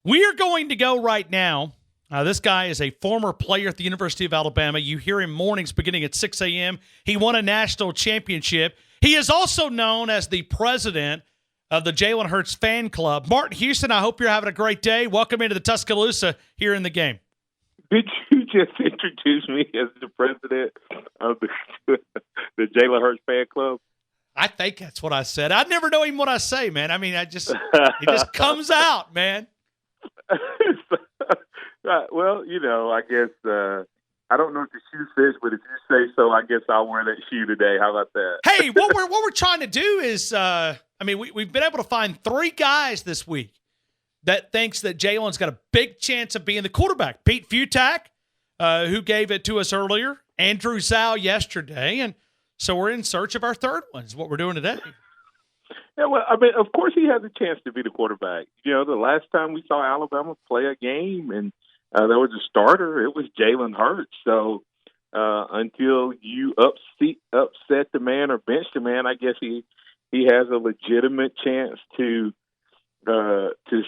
We are going to go right now. This guy is a former player at the University of Alabama. You hear him mornings beginning at 6 a.m. He won a national championship. He is also known as the president of the Jalen Hurts fan club. Martin Houston, I hope you're having a great day. Welcome into the Tuscaloosa here in the game. Did you just introduce me as the president of the Jalen Hurts fan club? I think that's what I said. I never know even what I say, man. I mean, it just comes out, man. Right. Well, I guess I don't know if the shoe fits, but if you say so, I guess I'll wear that shoe today. How about that? Hey, what we're trying to do is, we've been able to find 3 guys this week that thinks that Jalen's got a big chance of being the quarterback. Pete Futak, who gave it to us earlier, Andrew Zhao yesterday, and so we're in search of our third one is what we're doing today. Yeah, well, of course he has a chance to be the quarterback. The last time we saw Alabama play a game and there was a starter, it was Jalen Hurts. So until you upset the man or bench the man, I guess he has a legitimate chance to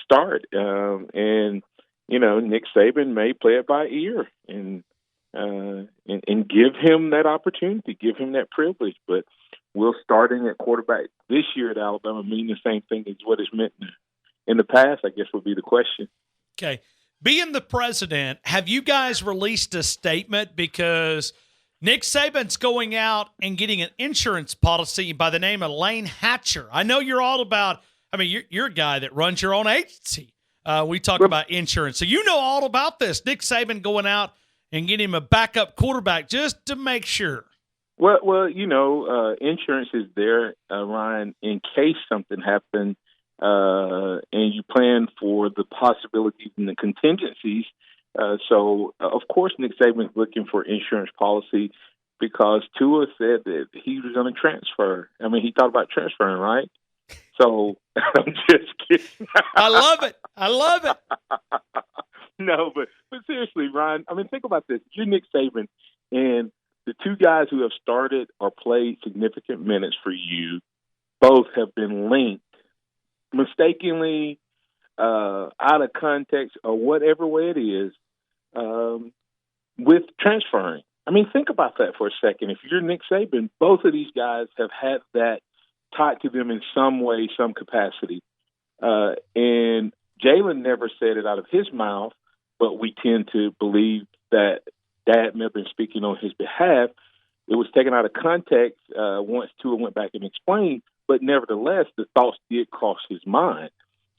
start. And Nick Saban may play it by ear and give him that opportunity, give him that privilege. But will starting at quarterback this year at Alabama mean the same thing as what it's meant in the past, I guess would be the question. Okay. Being the president, have you guys released a statement? Because Nick Saban's going out and getting an insurance policy by the name of Layne Hatcher. I know you're all about, you're a guy that runs your own agency. We talk about insurance. So you know all about this. Nick Saban going out and getting him a backup quarterback just to make sure. Well, insurance is there, Ryan, in case something happened, and you plan for the possibilities and the contingencies. So, of course, Nick Saban's looking for insurance policy because Tua said that he was going to transfer. He thought about transferring, right? So, I'm just kidding. I love it. No, but seriously, Ryan, think about this. You're Nick Saban, and the 2 guys who have started or played significant minutes for you both have been linked mistakenly, out of context, or whatever way it is, with transferring. Think about that for a second. If you're Nick Saban, both of these guys have had that tied to them in some way, some capacity. And Jalen never said it out of his mouth, but we tend to believe that Dad may have been speaking on his behalf. It was taken out of context once Tua went back and explained, but nevertheless, the thoughts did cross his mind.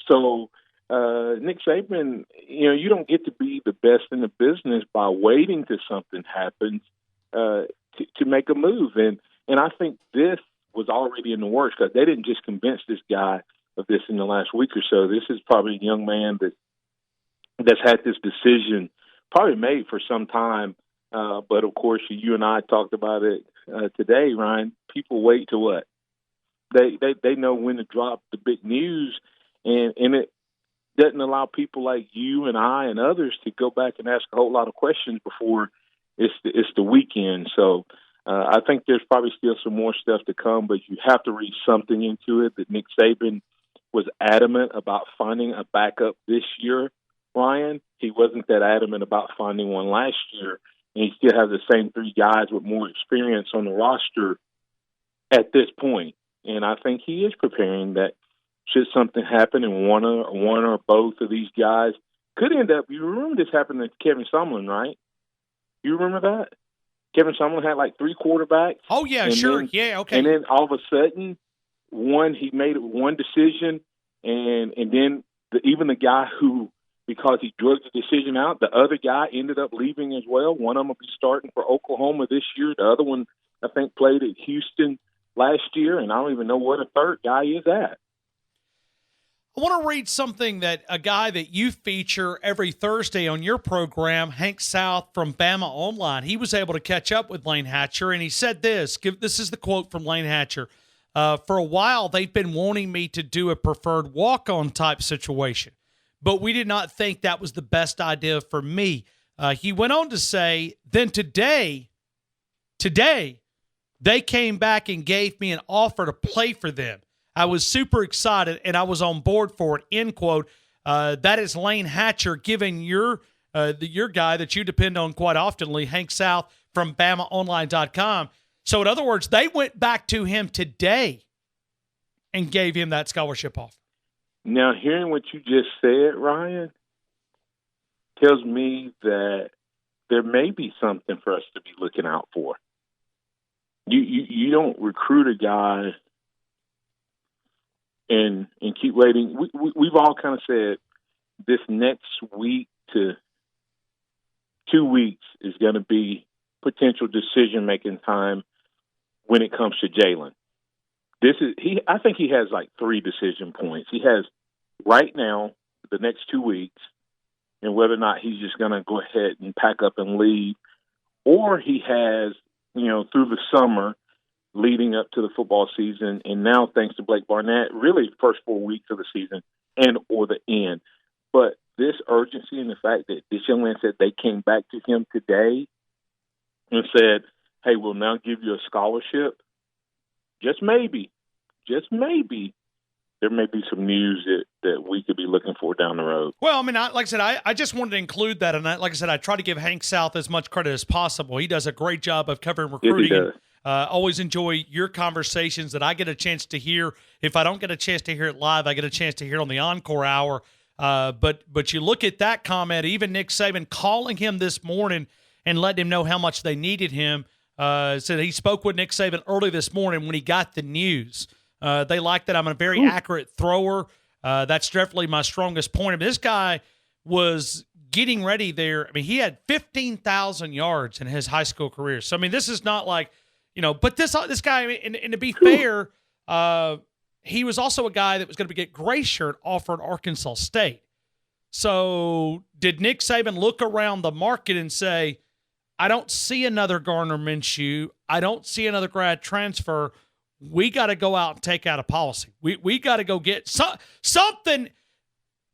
So, Nick Saban, you don't get to be the best in the business by waiting till something happens to make a move. And I think this was already in the works because they didn't just convince this guy of this in the last week or so. This is probably a young man that's had this decision probably made for some time. But of course, you and I talked about it today, Ryan. People wait to what? They know when to drop the big news, and it doesn't allow people like you and I and others to go back and ask a whole lot of questions before it's the weekend. So I think there's probably still some more stuff to come, but you have to read something into it that Nick Saban was adamant about finding a backup this year, Ryan. He wasn't that adamant about finding one last year, and he still has the same 3 guys with more experience on the roster at this point. And I think he is preparing that should something happen and one or both of these guys could end up. You remember this happened to Kevin Sumlin, right? You remember that? Kevin Sumlin had like 3 quarterbacks. Oh, yeah, sure. Yeah, okay. And then all of a sudden, he made one decision, and then even the guy who, because he drug the decision out, the other guy ended up leaving as well. One of them will be starting for Oklahoma this year. The other one, I think, played at Houston last year, and I don't even know where the third guy is at. I want to read something that a guy that you feature every Thursday on your program, Hank South from Bama Online, he was able to catch up with Layne Hatcher, and he said this. This is the quote from Layne Hatcher. For a while, they've been wanting me to do a preferred walk-on type situation, but we did not think that was the best idea for me. He went on to say, then today, they came back and gave me an offer to play for them. I was super excited, and I was on board for it, end quote. That is Layne Hatcher giving your guy that you depend on quite oftenly, Hank South from BamaOnline.com. So, in other words, they went back to him today and gave him that scholarship offer. Now, hearing what you just said, Ryan, tells me that there may be something for us to be looking out for. You don't recruit a guy and keep waiting. We've all kind of said this next week to 2 weeks is going to be potential decision-making time when it comes to Jalen. I think he has like 3 decision points. He has right now, the next 2 weeks, and whether or not he's just going to go ahead and pack up and leave, or he has, through the summer leading up to the football season, and now thanks to Blake Barnett, really first 4 weeks of the season and or the end. But this urgency and the fact that this young man said they came back to him today and said, hey, we'll now give you a scholarship, just maybe, there may be some news that we could be looking for down the road. Well, I mean, like I said, I just wanted to include that. And like I said, I try to give Hank South as much credit as possible. He does a great job of covering recruiting. Yes, he does. Always enjoy your conversations that I get a chance to hear. If I don't get a chance to hear it live, I get a chance to hear it on the Encore Hour. But you look at that comment, even Nick Saban calling him this morning and letting him know how much they needed him. Said he spoke with Nick Saban early this morning when he got the news. They like that I'm a very accurate thrower. That's definitely my strongest point. I mean, this guy was getting ready there. I mean, he had 15,000 yards in his high school career. So, I mean, this is not like, but this guy, and to be fair, he was also a guy that was going to get gray shirt offered Arkansas State. So did Nick Saban look around the market and say, I don't see another Gardner Minshew. I don't see another grad transfer. We got to go out and take out a policy. We got to go get something.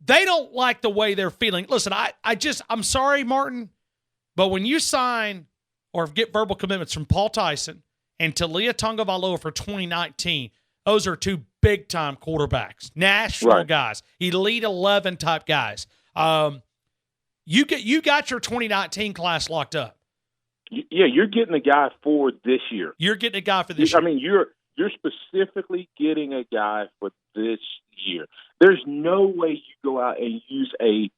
They don't like the way they're feeling. Listen, I'm sorry, Martin, but when you sign or get verbal commitments from Paul Tyson and Talia Tagovailoa for 2019, those are 2 big-time quarterbacks, national guys, Elite 11 type guys. You got your 2019 class locked up. Yeah, you're getting a guy for this year. You're getting a guy for this year. I mean, you're specifically getting a guy for this year. There's no way you go out and use a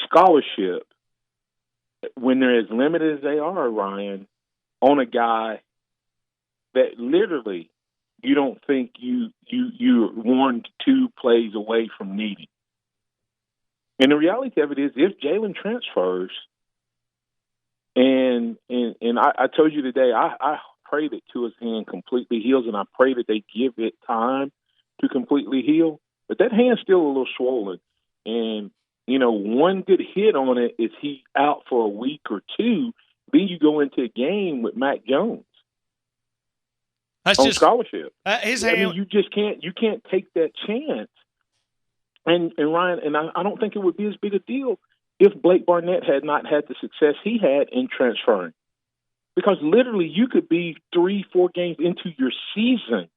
scholarship when they're as limited as they are, Ryan, on a guy that literally you don't think you're 1-2 plays away from needing. And the reality of it is, if Jalen transfers, and I told you today, I pray that Tua's hand completely heals, and I pray that they give it time to completely heal. But that hand's still a little swollen. And, one good hit on it is he out for a week or 2. Then you go into a game with Mac Jones. That's on just scholarship. His hand. I mean, you can't take that chance. And Ryan, and I don't think it would be as big a deal if Blake Barnett had not had the success he had in transferring. Because literally you could be 3-4 games into your season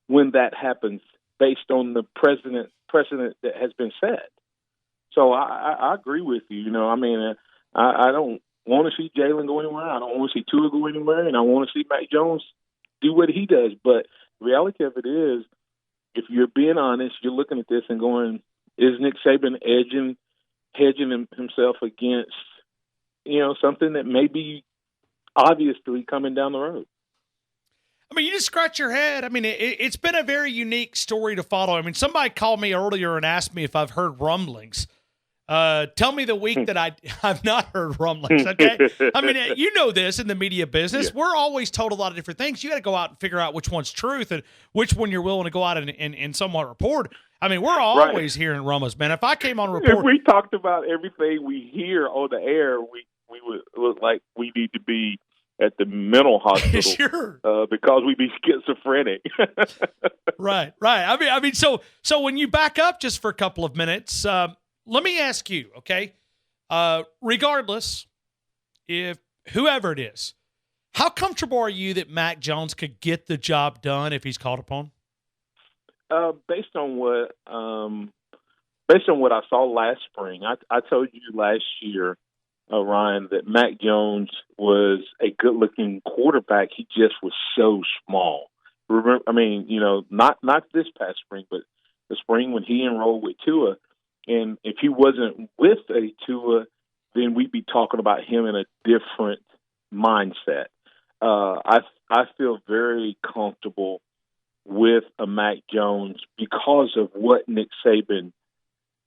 when that happens based on the precedent that has been set. So I agree with you. I don't want to see Jalen go anywhere. I don't want to see Tua go anywhere. And I want to see Mac Jones do what he does. But the reality of it is, if you're being honest, you're looking at this and going, is Nick Saban hedging himself against, something that may be obviously coming down the road? I mean, you just scratch your head. I mean, it's been a very unique story to follow. I mean, somebody called me earlier and asked me if I've heard rumblings. Tell me the week that I've not heard rumblings, okay? I mean, you know this in the media business. Yeah. We're always told a lot of different things. You got to go out and figure out which one's truth and which one you're willing to go out and somewhat report. I mean, we're always hearing rumors, man. If I came on report, if we talked about everything we hear on the air, we would look like we need to be at the mental hospital, sure, because we'd be schizophrenic. Right. I mean, so when you back up just for a couple of minutes, let me ask you, okay? Regardless, if whoever it is, how comfortable are you that Mac Jones could get the job done if he's called upon? Based on what based on what I saw last spring, I told you last year, Ryan, that Mac Jones was a good-looking quarterback. He just was so small. Remember, I mean, not this past spring, but the spring when he enrolled with Tua. And if he wasn't with a Tua, then we'd be talking about him in a different mindset. I feel very comfortable with a Mac Jones because of what Nick Saban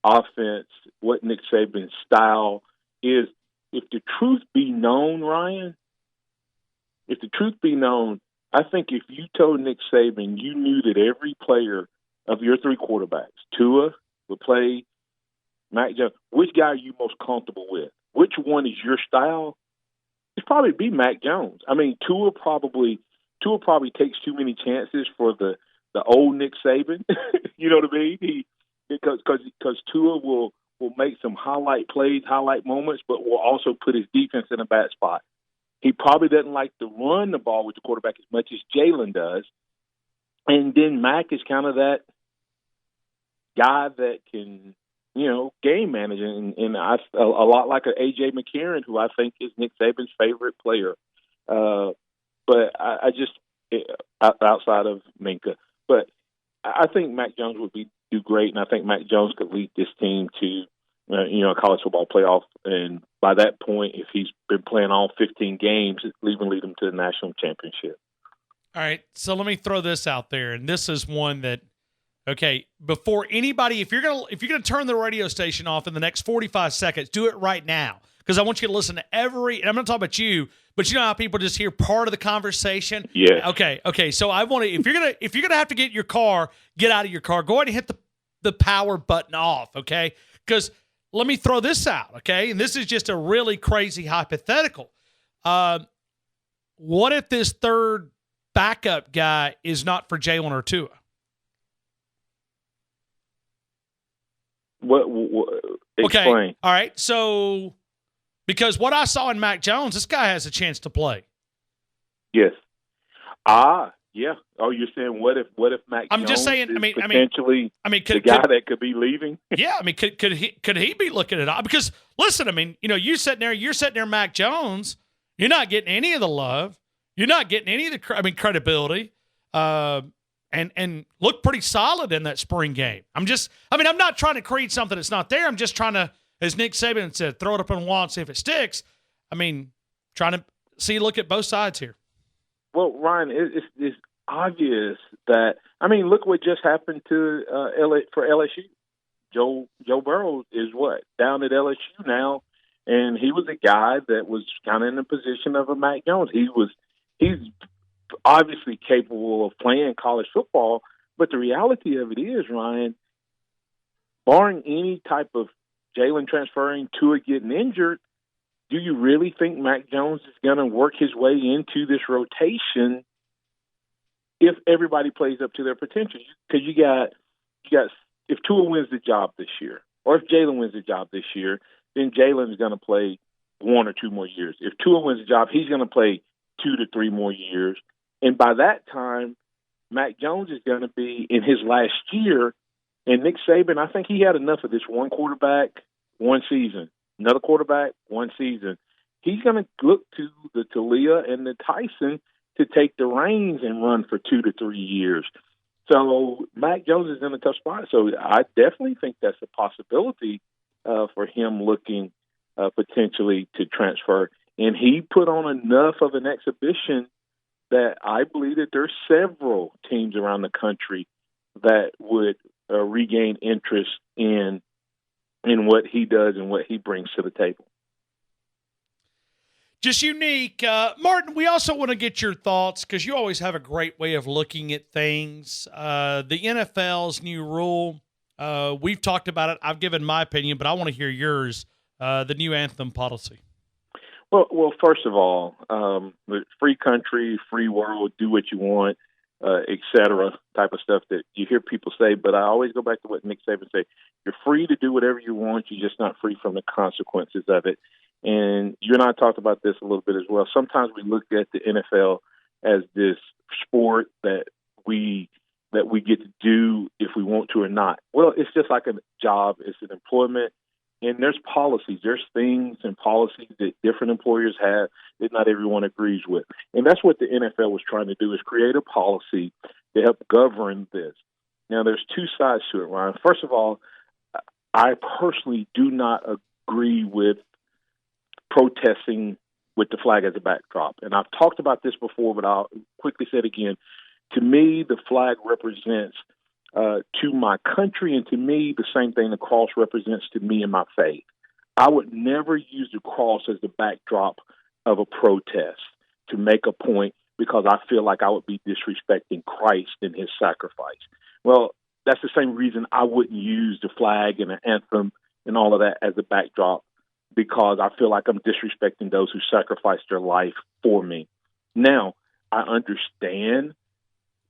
offense, what Nick Saban's style is. If the truth be known, Ryan, I think if you told Nick Saban you knew that every player of your three quarterbacks, Tua would play, Mac Jones, which guy are you most comfortable with? Which one is your style? It'd probably be Mac Jones. I mean, Tua probably takes too many chances for the old Nick Saban. You know what I mean? Because Tua will make some highlight plays, highlight moments, but will also put his defense in a bad spot. He probably doesn't like to run the ball with the quarterback as much as Jalen does. And then Mac is kind of that guy that can, game manage. And a lot like an A.J. McCarron, who I think is Nick Saban's favorite player. But I just, outside of Minka. But I think Mac Jones would do great, and I think Mac Jones could lead this team to, a college football playoff. And by that point, if he's been playing all 15 games, even lead him to the national championship. All right, so let me throw this out there, and this is one that, okay, before anybody, if you're gonna turn the radio station off in the next 45 seconds, do it right now, because I want you to listen to every. And I'm not talking about you, but you know how people just hear part of the conversation. Yeah. Okay. So I want to. If you're gonna have to get in your car, get out of your car. Go ahead and hit the power button off. Okay, because let me throw this out. Okay, and this is just a really crazy hypothetical. What if this third backup guy is not for Jalen or Tua? What explain. Okay. All right. So, because what I saw in Mac Jones, this guy has a chance to play. Yes. Yeah. Oh, you're saying what if Mac I'm Jones just saying. is potentially the guy that could be leaving? Yeah. I mean, could he be looking at it? Because listen, I mean, you're sitting there, Mac Jones. You're not getting any of the love. You're not getting any of the credibility. And look pretty solid in that spring game. I'm not trying to create something that's not there. I'm just trying to, as Nick Saban said, throw it up on the wall and see if it sticks. I mean, trying to look at both sides here. Well, Ryan, it's obvious that, look what just happened to for LSU. Joe Burrow is down at LSU now, and he was a guy that was kind of in the position of a Mac Jones. He's obviously capable of playing college football, but the reality of it is, Ryan, barring any type of Jalen transferring to or getting injured, do you really think Mac Jones is going to work his way into this rotation if everybody plays up to their potential? Because you got if Tua wins the job this year, or if Jalen wins the job this year, then Jalen is going to play 1 or 2 more years. If Tua wins the job, he's going to play 2 to 3 more years. And by that time, Mac Jones is going to be in his last year. And Nick Saban, I think he had enough of this one quarterback, one season, another quarterback, one season. He's going to look to the Talia and the Tyson to take the reins and run for 2 to 3 years. So Mac Jones is in a tough spot. So I definitely think that's a possibility for him looking potentially to transfer. And he put on enough of an exhibition that I believe that there's several teams around the country that would regain interest in what he does and what he brings to the table. Just unique. Martin, we also want to get your thoughts because you always have a great way of looking at things. The NFL's new rule, we've talked about it. I've given my opinion, but I want to hear yours, the new Anthem Policy. Well, first of all, free country, free world, do what you want, et cetera, type of stuff that you hear people say. But I always go back to what Nick Saban said. You're free to do whatever you want. You're just not free from the consequences of it. And you and I talked about this a little bit as well. Sometimes we look at the NFL as this sport that we that we get to do if we want to or not. Well, it's just like a job. It's an employment. And there's policies. There's things and policies that different employers have that not everyone agrees with. And that's what the NFL was trying to do, is create a policy to help govern this. Now, there's two sides to it, Ryan. First of all, I personally do not agree with protesting with the flag as a backdrop. And I've talked about this before, but I'll quickly say it again. To me, the flag represents to my country, and to me, the same thing the cross represents to me and my faith. I would never use the cross as the backdrop of a protest to make a point, because I feel like I would be disrespecting Christ and his sacrifice. Well, that's the same reason I wouldn't use the flag and the anthem and all of that as a backdrop, because I feel like I'm disrespecting those who sacrificed their life for me. Now, I understand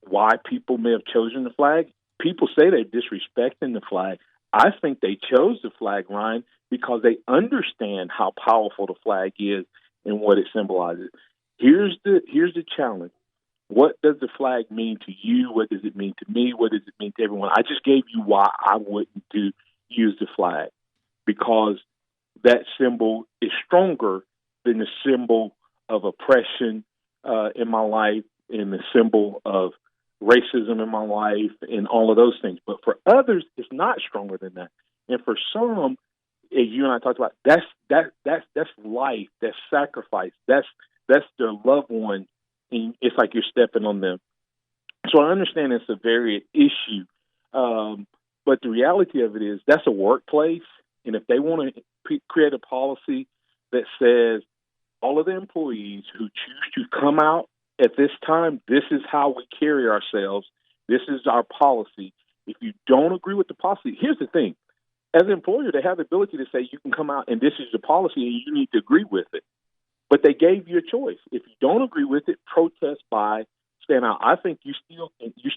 why people may have chosen the flag. People say they're disrespecting the flag. I think they chose the flag, Ryan, because they understand how powerful the flag is and what it symbolizes. Here's the challenge. What does the flag mean to you? What does it mean to me? What does it mean to everyone? I just gave you why I wouldn't use the flag, because that symbol is stronger than the symbol of oppression in my life, and the symbol of racism in my life, and all of those things. But for others, it's not stronger than that. And for some, as you and I talked about, that's life, that's sacrifice, that's their loved one, and it's like you're stepping on them. So I understand it's a very issue, but the reality of it is that's a workplace, and if they want to create a policy that says all of the employees who choose to come out at this time, this is how we carry ourselves. This is our policy. If you don't agree with the policy, here's the thing. As an employer, they have the ability to say you can come out and this is the policy and you need to agree with it. But they gave you a choice. If you don't agree with it, protest by stand out. I think you're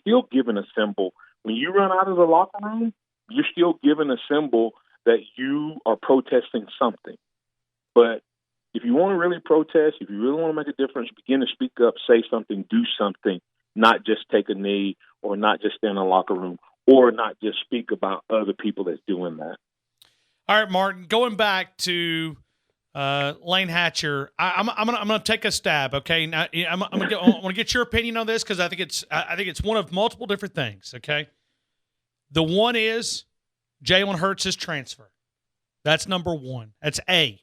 still given a symbol. When you run out of the locker room, you're still given a symbol that you are protesting something. But if you want to really protest, if you really want to make a difference, begin to speak up, say something, do something, not just take a knee, or not just stand in the locker room, or not just speak about other people that's doing that. All right, Martin, going back to Layne Hatcher, I'm gonna take a stab. Okay, now I want to get your opinion on this, because I think it's one of multiple different things. Okay, the one is Jalen Hurts' transfer. That's number one. That's A.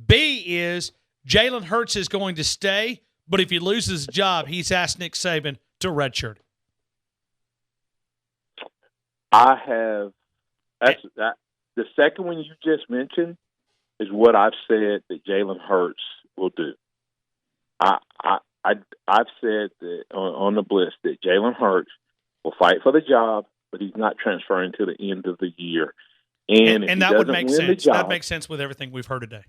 B is Jalen Hurts is going to stay, but if he loses his job, he's asked Nick Saban to redshirt. The second one you just mentioned is what I've said that Jalen Hurts will do. I've said that on the Blitz that Jalen Hurts will fight for the job, but he's not transferring to the end of the year. And that would make sense. That makes sense with everything we've heard today.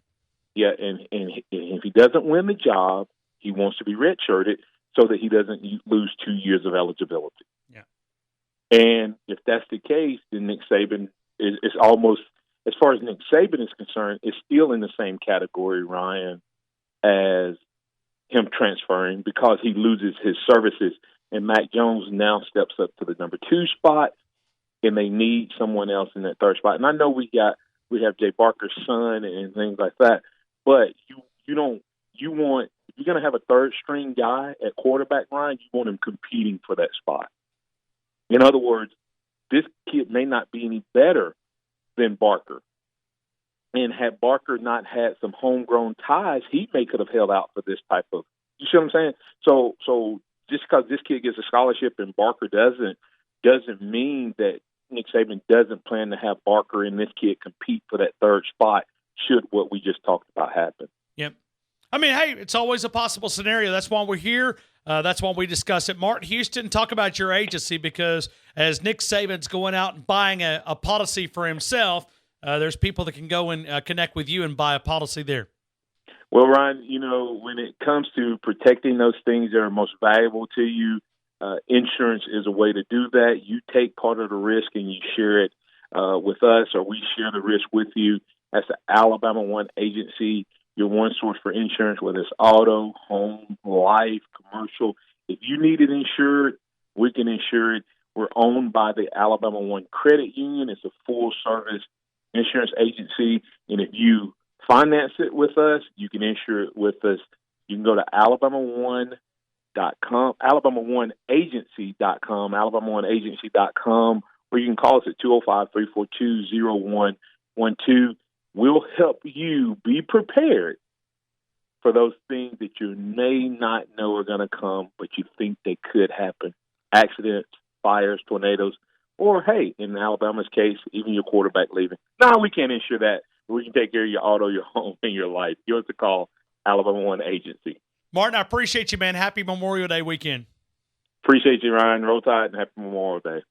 Yeah, and if he doesn't win the job, he wants to be redshirted so that he doesn't lose 2 years of eligibility. Yeah. And if that's the case, then Nick Saban is almost, as far as Nick Saban is concerned, is still in the same category, Ryan, as him transferring, because he loses his services. And Mac Jones now steps up to the number 2 spot, and they need someone else in that 3rd spot. And I know we have Jay Barker's son and things like that. But if you're going to have a 3rd string guy at quarterback, Ryan, you want him competing for that spot. In other words, this kid may not be any better than Barker. And had Barker not had some homegrown ties, he could have held out for this type of, you see what I'm saying? So just because this kid gets a scholarship and Barker doesn't mean that Nick Saban doesn't plan to have Barker and this kid compete for that 3rd spot should what we just talked about happen. Yep. I mean, hey, it's always a possible scenario. That's why we're here. That's why we discuss it. Martin Houston, talk about your agency, because as Nick Saban's going out and buying a policy for himself, there's people that can go and connect with you and buy a policy there. Well, Ryan, when it comes to protecting those things that are most valuable to you, insurance is a way to do that. You take part of the risk and you share it with us, or we share the risk with you. That's the Alabama One agency, your one source for insurance, whether it's auto, home, life, commercial. If you need it insured, we can insure it. We're owned by the Alabama One Credit Union. It's a full-service insurance agency, and if you finance it with us, you can insure it with us. You can go to alabama1.com, alabama1agency.com, alabama1agency.com, or you can call us at 205-342-0112. We'll help you be prepared for those things that you may not know are going to come, but you think they could happen. Accidents, fires, tornadoes, or, hey, in Alabama's case, even your quarterback leaving. No, we can't insure that. We can take care of your auto, your home, and your life. Give us a call, Alabama One Agency. Martin, I appreciate you, man. Happy Memorial Day weekend. Appreciate you, Ryan. Roll Tide, and happy Memorial Day.